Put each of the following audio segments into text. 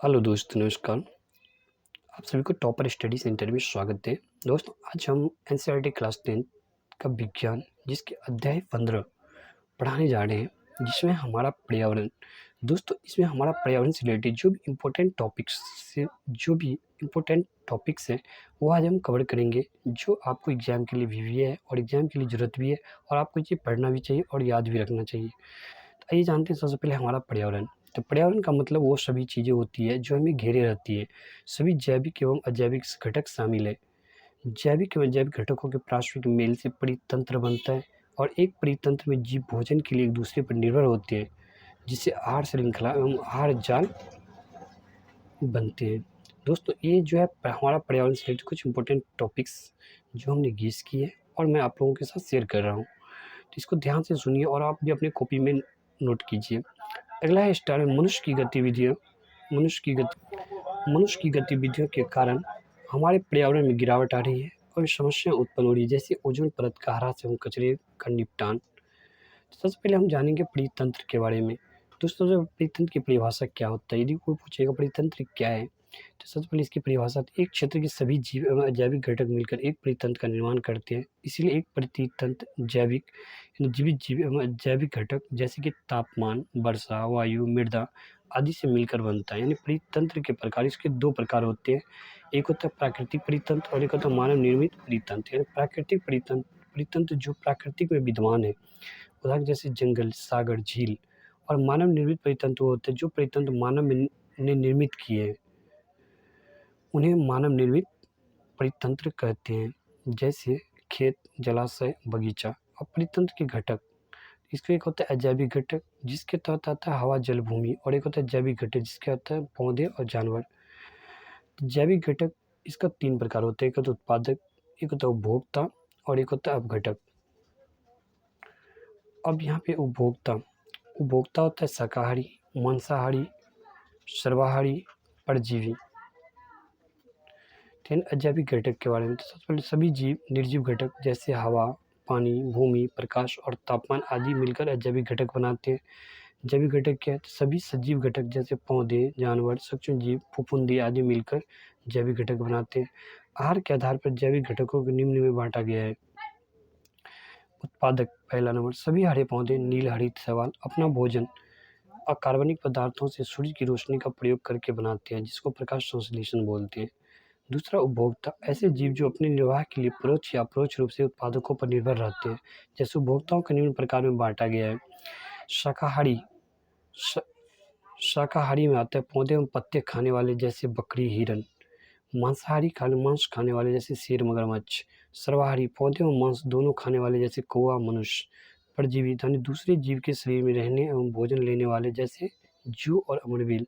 Hello दोस्तों, नमस्कार। आप सभी को टॉपर स्टडी सेंटर में स्वागत है। दोस्तों, आज हम एनसीईआरटी क्लास 10 का विज्ञान जिसके अध्याय 15 पढ़ाने जा रहे हैं, जिसमें हमारा पर्यावरण। दोस्तों, इसमें हमारा पर्यावरण से रिलेटेड जो भी इम्पोर्टेंट टॉपिक्स हैं वो आज हम कवर करेंगे, जो आपको एग्ज़ाम के लिए भी है और एग्ज़ाम के लिए ज़रूरत भी है और आपको ये पढ़ना भी चाहिए और याद भी रखना चाहिए। तो आइए जानते हैं सबसे पहले हमारा पर्यावरण। तो पर्यावरण का मतलब वो सभी चीज़ें होती है जो हमें घेरे रहती है। सभी जैविक एवं अजैविक घटक शामिल है। जैविक एवं अजैविक घटकों के पारस्परिक मेल से परितंत्र बनता है और एक परितंत्र में जीव भोजन के लिए एक दूसरे पर निर्भर होते हैं, जिससे आहार श्रृंखला एवं आहार जाल बनते हैं। दोस्तों, ये जो है हमारा पर्यावरण से रिलेटेड कुछ इंपॉर्टेंट टॉपिक्स जो हमने गेस किए हैं और मैं आप लोगों के साथ शेयर कर रहा हूँ। तो इसको ध्यान से सुनिए और आप भी अपनी कॉपी में नोट कीजिए। अगला है स्टार में मनुष्य की गतिविधियों के कारण हमारे पर्यावरण में गिरावट आ रही है और समस्या उत्पन्न हो रही है, जैसे ओजोन परत का ह्रास एवं कचरे का निपटान। तो सबसे पहले हम जानेंगे परितंत्र के बारे में। दोस्तों, जो परितंत्र की परिभाषा क्या होता है, यदि कोई पूछेगा परितंत्र क्या है, तो सबसे पहले इसकी परिभाषा, एक क्षेत्र के सभी जीव एवं अजैविक घटक मिलकर एक परितंत्र का निर्माण करते हैं। इसीलिए एक परितंत्र जैविक जीवित जीव एवं अजैविक घटक जैसे कि तापमान, वर्षा, वायु, मृदा आदि से मिलकर बनता है। यानी परितंत्र के प्रकार, इसके दो प्रकार होते हैं। एक होता है प्राकृतिक परितंत्र और एक होता है मानव निर्मित परितंत्र। यानी प्राकृतिक परितंत्र जो प्राकृतिक में विद्यमान है, उदाहरण जैसे जंगल, सागर, झील। और मानव निर्मित परितंत्र होते हैं जो परितंत्र ने निर्मित किए हैं, उन्हें मानव निर्मित परितंत्र कहते हैं, जैसे खेत, जलाशय, बगीचा। और परितंत्र के घटक, इसका एक होता है अजैविक घटक जिसके तहत आता है हवा, जल, भूमि, और एक होता है जैविक घटक जिसके आता है पौधे और जानवर। जैविक घटक इसका 3 प्रकार होते हैं, एक होता है उत्पादक, एक होता है उपभोक्ता और एक होता है अपघटक। अब यहाँ पे उपभोक्ता होता है शाकाहारी, मांसाहारी, सर्वाहारी, परजीवी। अजैविक घटक के बारे में, तो सबसे पहले सभी जीव निर्जीव घटक जैसे हवा, पानी, भूमि, प्रकाश और तापमान आदि मिलकर अजैविक घटक बनाते हैं। जैविक घटक क्या है, तो सभी सजीव घटक जैसे पौधे, जानवर, सूक्ष्म जीव, फफूंदी आदि मिलकर जैविक घटक बनाते हैं। आहार के आधार पर जैविक घटकों को निम्न में बांटा गया है। उत्पादक, पहला नंबर, सभी हरे पौधे, नील हरित शैवाल अपना भोजन अकार्बनिक पदार्थों से सूर्य की रोशनी का प्रयोग करके बनाते हैं, जिसको प्रकाश संश्लेषण बोलते हैं। दूसरा उपभोक्ता, ऐसे जीव जो अपने निर्वाह के लिए परोक्ष या अपरोक्ष रूप से उत्पादकों पर निर्भर रहते हैं। जैसे उपभोक्ताओं को निम्न प्रकार में बांटा गया है। शाकाहारी शाकाहारी में आता है पौधे एवं पत्ते खाने वाले जैसे बकरी, हिरन। मांसाहारी मांस खाने वाले जैसे शेर, मगरमच्छ। सर्वाहारी, पौधे एवं मांस दोनों खाने वाले जैसे कौवा, मनुष्य। परजीवी, यानी दूसरे जीव के शरीर में रहने एवं भोजन लेने वाले जैसे जू और अमरबील।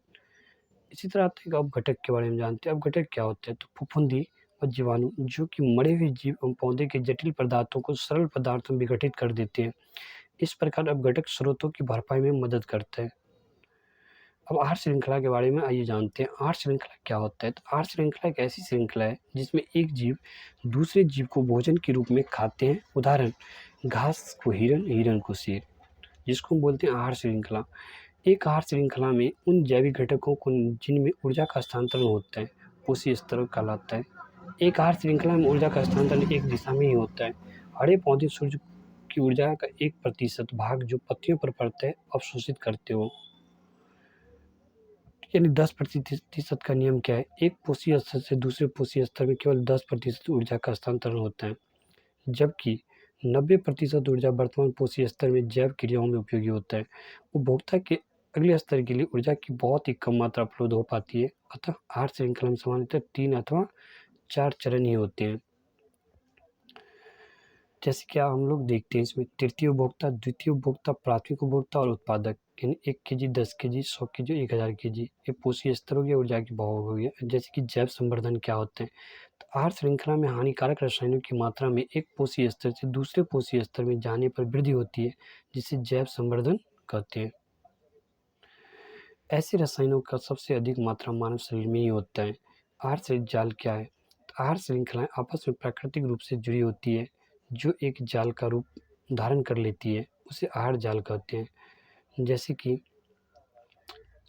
इसी तरह आता है कि अपघटक के बारे में जानते हैं। अपघटक क्या होता है, तो फफूंदी और जीवाणु जो कि मरे हुए जीव एवं पौधे के जटिल पदार्थों को सरल पदार्थों में विघटित कर देते हैं। इस प्रकार अपघटक स्रोतों की भरपाई में मदद करता है। अब आहार श्रृंखला के बारे में आइए जानते हैं। आहार श्रृंखला क्या होता है, तो आहार श्रृंखला एक ऐसी श्रृंखला है जिसमें एक जीव दूसरे जीव को भोजन के रूप में खाते हैं। उदाहरण, घास को हिरन, हिरन को शेर, जिसको हम बोलते हैं आहार श्रृंखला। एक आहार श्रृंखला में उन जैविक घटकों को जिनमें ऊर्जा का हस्तांतरण होता है, पोषी स्तर कहलाता है। एक आहार श्रृंखला में ऊर्जा का हस्तांतरण एक दिशा में ही होता है। हरे पौधे सूर्य की ऊर्जा का 1% भाग जो पत्तियों पर पड़ता है अवशोषित करते हो। यानी 10% का नियम क्या है, एक पोषी स्तर से दूसरे पोषी स्तर में केवल 10% ऊर्जा का हस्तांतरण होता है, जबकि 90% ऊर्जा वर्तमान पोषी स्तर में जैव क्रियाओं में उपयोगी होता है। उपभोक्ता के अगले स्तर के लिए ऊर्जा की बहुत ही कम मात्रा उपलब्ध हो पाती है। अतः आहार श्रृंखला में सामान्यतः 3 अथवा 4 चरण ही होते हैं। जैसे कि हम लोग देखते हैं इसमें तृतीय उपभोक्ता, द्वितीय उपभोक्ता, प्राथमिक उपभोक्ता और उत्पादक। यानी 1 केजी, 10 केजी, 100 केजी, 1000 केजी, ये पोषी स्तर हो गया, ऊर्जा की भाव हो गया। जैसे कि जैव संवर्धन क्या होते हैं, तो आहार श्रृंखला में हानिकारक रसायनों की मात्रा में एक पोषी स्तर से दूसरे पोषी स्तर में जाने पर वृद्धि होती है, जिसे जैव संवर्धन कहते हैं। ऐसे रसायनों का सबसे अधिक मात्रा मानव शरीर में ही होता है। आहार श्रृंखला जाल क्या है, तो आहार श्रृंखलाएं आपस में प्राकृतिक रूप से जुड़ी होती है, जो एक जाल का रूप धारण कर लेती है, उसे आहार जाल कहते हैं। जैसे कि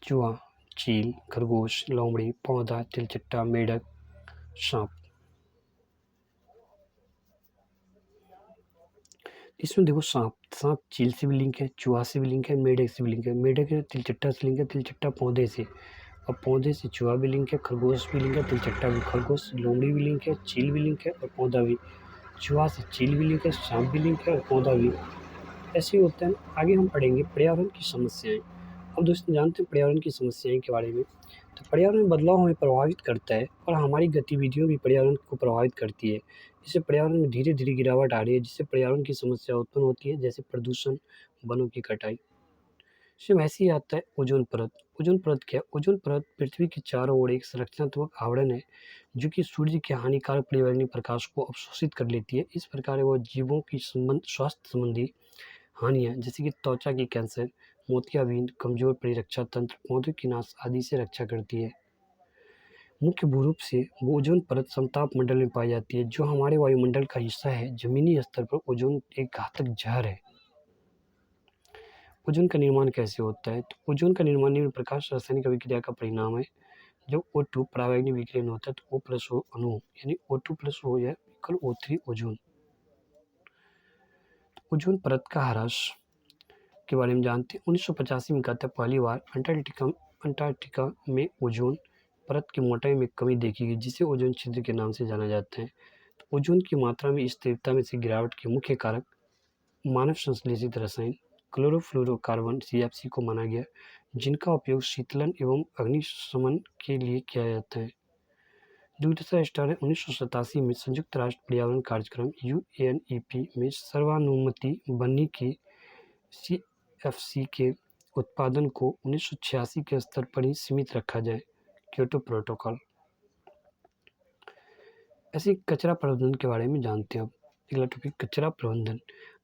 चूहा, चील, खरगोश, लोमड़ी, पौधा, तिलचट्टा, मेढक, सांप। इसमें देखो सांप चील से भी लिंक है, चूहा से भी लिंक है, मेढक से भी लिंक है। मेढक तिलचट्टा से लिंक है, तिलचट्टा पौधे से, और पौधे से चूहा भी लिंक है, खरगोश भी लिंक है, तिलचट्टा भी, खरगोश लोमड़ी भी लिंक है, चील भी लिंक है और पौधा भी। चूहा से चील भी लिंक है, सांप भी लिंक है और पौधा भी। ऐसे ही होता है। आगे हम पढ़ेंगे पर्यावरण की समस्याएं। अब दोस्तों जानते हैं पर्यावरण की समस्याएं के बारे में। तो पर्यावरण में बदलाव हमें प्रभावित करता है और हमारी गतिविधियों भी पर्यावरण को प्रभावित करती है। इससे पर्यावरण में धीरे धीरे गिरावट आ रही है, जिससे पर्यावरण की समस्या उत्पन्न होती है, जैसे प्रदूषण, वनों की कटाई। सेम ऐसे ही आता है ओजोन परत। ओजोन परत क्या है? ओजोन परत पृथ्वी के चारों ओर एक संरक्षणात्मक आवरण है, जो कि सूर्य के हानिकारक पर्यावरणीय प्रकाश को अवशोषित कर लेती है। इस प्रकार वह जीवों की स्वास्थ्य संबंधी हानियाँ, जैसे कि त्वचा की कैंसर, मोतियाबिंद, कमजोर परिरक्षा तंत्र, पौधों की नाश आदि से रक्षा करती है। मुख्य भूरूप से वो ओजोन परत समताप मंडल में पाई जाती है, जो हमारे वायुमंडल का हिस्सा है। जमीनी स्तर पर ओजोन एक घातक जहर है। ओजोन का निर्माण कैसे होता है? तो ओजोन का निर्माण निम्न प्रकाश रासायनिक अभिक्रिया का परिणाम है। जब O2 परावैंगनी विकिरण होता है तो O प्लस O अणु यानी O2 प्लस O या इक्वल O3 ओजोन। ओजोन परत का ह्रास के बारे में जानते हैं। 1985 में कहता है पहली बार अंटार्कटिका में ओजोन परत की मोटाई में कमी देखी गई, जिसे ओजोन छिद्र के नाम से जाना जाता है। तो ओजोन की मात्रा में स्थिरता में से गिरावट के मुख्य कारक मानव संश्लेषित रसायन क्लोरोफ्लोरोकार्बन CFC को माना गया, जिनका उपयोग शीतलन एवं अग्निशमन के लिए किया जाता है। दूसरा स्टार है 1987 में संयुक्त राष्ट्र पर्यावरण कार्यक्रम UNEP में सर्वानुमति बनने की CFC के उत्पादन को 1986 के स्तर पर ही सीमित रखा जाए। Kyoto protocol. ऐसे कचरा प्रबंधन के बारे में जानते हैं। अब अगला टॉपिक कचरा प्रबंधन।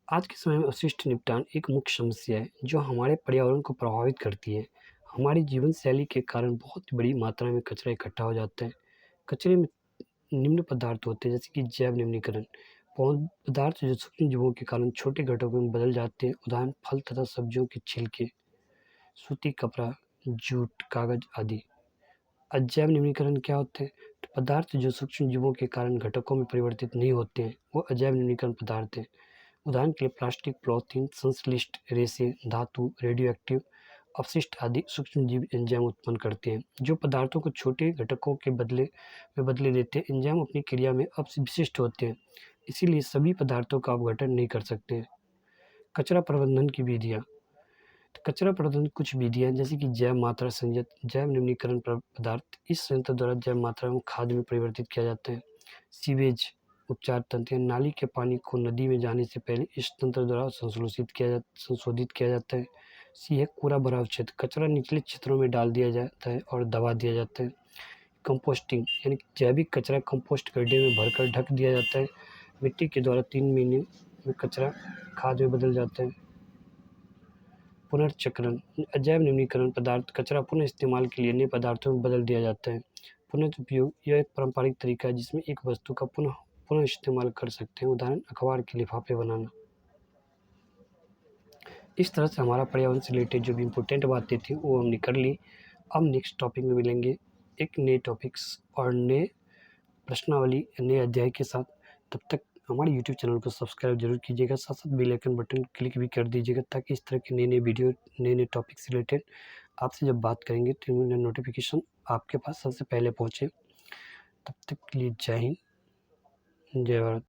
आज के समय में अपशिष्ट निपटान एक मुख्य समस्या है, जो हमारे पर्यावरण को प्रभावित करती है। हमारी जीवन शैली के कारण बहुत बड़ी मात्रा में कचरा इकट्ठा हो जाता है। कचरे में निम्न पदार्थ होते हैं, जैसे कि जैव निम्नीकरण पदार्थ जो सूक्ष्म जीवों के कारण छोटे घटकों में बदल जाते हैं। उदाहरण फल तथा सब्जियों के छिलके, सूती कपड़ा, जूट, कागज आदि। अजैव निम्नीकरण क्या होते हैं? तो पदार्थ जो सूक्ष्म जीवों के कारण घटकों में परिवर्तित नहीं होते हैं, वो अजैव निम्नीकरण पदार्थ हैं। उदाहरण के लिए प्लास्टिक, पॉलीथीन, संश्लिष्ट रेशे, धातु, रेडियोएक्टिव अपशिष्ट आदि सूक्ष्म जीव एंजाइम उत्पन्न करते हैं, जो पदार्थों को छोटे घटकों के बदले देते हैं। एंजाइम अपनी क्रिया में विशिष्ट होते हैं, इसीलिए सभी पदार्थों का अपघटन नहीं कर सकते हैं। कचरा प्रबंधन की विधियाँ। तो कचरा प्रबंधन कुछ विधियाँ हैं, जैसे कि जैव मात्रा संयंत्र, जैव निम्नीकरण पदार्थ इस संयंत्र द्वारा जैव मात्रा में खाद में परिवर्तित किया जाता है। सीवेज उपचार तंत्र, नाली के पानी को नदी में जाने से पहले इस तंत्र द्वारा संशोधित किया जाता है। सी है कूड़ा भराव क्षेत्र, कचरा निचले क्षेत्रों में डाल दिया जाता है और दबा दिया जाता है। कंपोस्टिंग यानी जैविक कचरा कंपोस्ट गड्ढे में भरकर ढक दिया जाता है। मिट्टी के द्वारा 3 महीने में कचरा खाद में बदल जाता है। पुनर्चक्रण अजैव निम्नीकरण पदार्थ कचरा पुनः इस्तेमाल के लिए नए पदार्थों में बदल दिया जाता है। पुनर्उपयोग यह एक पारंपरिक तरीका है, जिसमें एक वस्तु का पुनः इस्तेमाल कर सकते हैं। उदाहरण अखबार के लिफाफे बनाना। इस तरह से हमारा पर्यावरण से रिलेटेड जो भी इम्पोर्टेंट बातें थी वो हमने कर ली। अब नेक्स्ट टॉपिक में मिलेंगे एक नए टॉपिक्स और नए प्रश्नावली नए अध्याय के साथ। तब तक हमारे यूट्यूब चैनल को सब्सक्राइब जरूर कीजिएगा, साथ साथ बेल आइकन बटन क्लिक भी कर दीजिएगा, ताकि इस तरह के नए नए वीडियो नए नए टॉपिक से रिलेटेड आपसे जब बात करेंगे तो नोटिफिकेशन आपके पास सबसे पहले पहुँचे। तब तक के लिए जय हिंद, जय भारत।